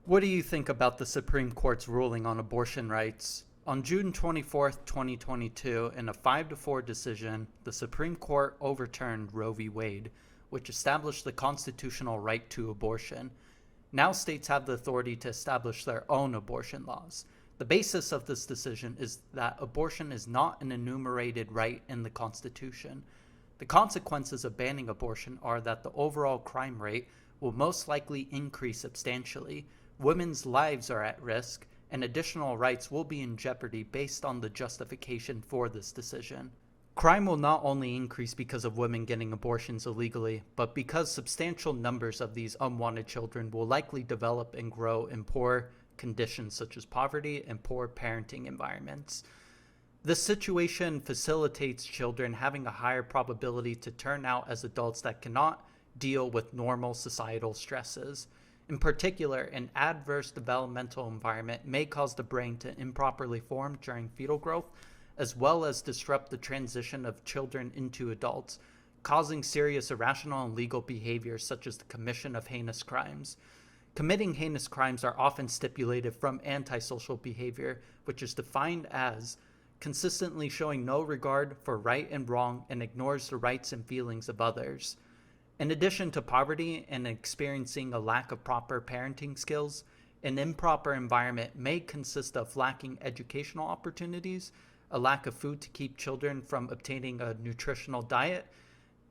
What do you think about the Supreme Court's ruling on abortion rights? On June 24th, 2022, in a 5-4 decision, the Supreme Court overturned Roe v. Wade, which established the constitutional right to abortion. Now states have the authority to establish their own abortion laws. The basis of this decision is that abortion is not an enumerated right in the Constitution. The consequences of banning abortion are that the overall crime rate will most likely increase substantially. Women's lives are at risk, and additional rights will be in jeopardy based on the justification for this decision. Crime will not only increase because of women getting abortions illegally, but because substantial numbers of these unwanted children will likely develop and grow in poor conditions such as poverty and poor parenting environments. This situation facilitates children having a higher probability to turn out as adults that cannot deal with normal societal stresses. In particular, an adverse developmental environment may cause the brain to improperly form during fetal growth, as well as disrupt the transition of children into adults, causing serious irrational and legal behaviors such as the commission of heinous crimes. Committing heinous crimes are often stipulated from antisocial behavior, which is defined as consistently showing no regard for right and wrong and ignores the rights and feelings of others. In addition to poverty and experiencing a lack of proper parenting skills, an improper environment may consist of lacking educational opportunities, a lack of food to keep children from obtaining a nutritional diet,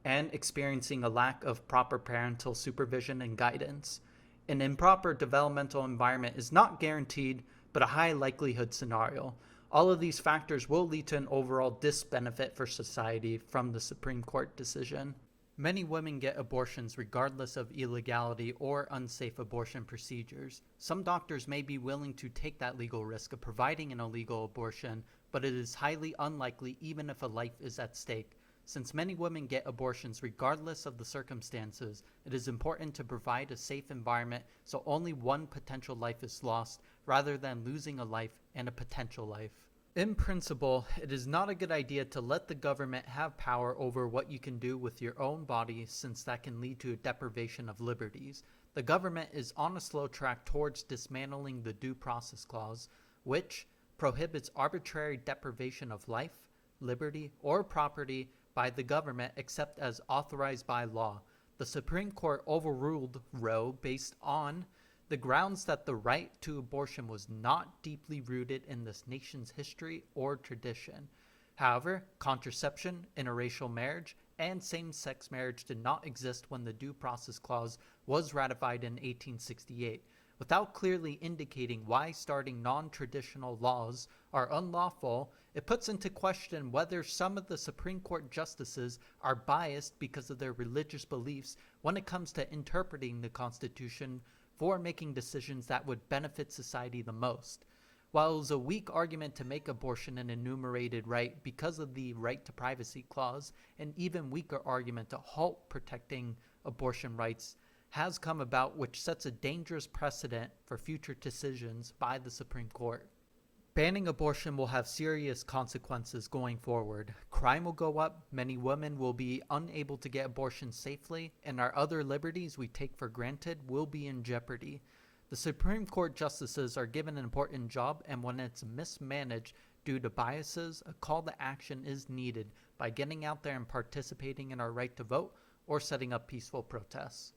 and experiencing a lack of proper parental supervision and guidance. An improper developmental environment is not guaranteed, but a high likelihood scenario. All of these factors will lead to an overall disbenefit for society from the Supreme Court decision. Many women get abortions regardless of illegality or unsafe abortion procedures. Some doctors may be willing to take that legal risk of providing an illegal abortion, but it is highly unlikely even if a life is at stake. Since many women get abortions regardless of the circumstances, it is important to provide a safe environment so only one potential life is lost rather than losing a life and a potential life. In principle, it is not a good idea to let the government have power over what you can do with your own body, since that can lead to a deprivation of liberties. The government is on a slow track towards dismantling the Due Process Clause, which prohibits arbitrary deprivation of life, liberty, or property by the government except as authorized by law. The Supreme Court overruled Roe based on the grounds that the right to abortion was not deeply rooted in this nation's history or tradition. However, contraception, interracial marriage, and same-sex marriage did not exist when the Due Process Clause was ratified in 1868. Without clearly indicating why starting non-traditional laws are unlawful, it puts into question whether some of the Supreme Court justices are biased because of their religious beliefs when it comes to interpreting the Constitution for making decisions that would benefit society the most. While it was a weak argument to make abortion an enumerated right because of the right to privacy clause, an even weaker argument to halt protecting abortion rights has come about, which sets a dangerous precedent for future decisions by the Supreme Court. Banning abortion will have serious consequences going forward. Crime will go up, many women will be unable to get abortions safely, and our other liberties we take for granted will be in jeopardy. The Supreme Court justices are given an important job, and when it's mismanaged due to biases, a call to action is needed by getting out there and participating in our right to vote or setting up peaceful protests.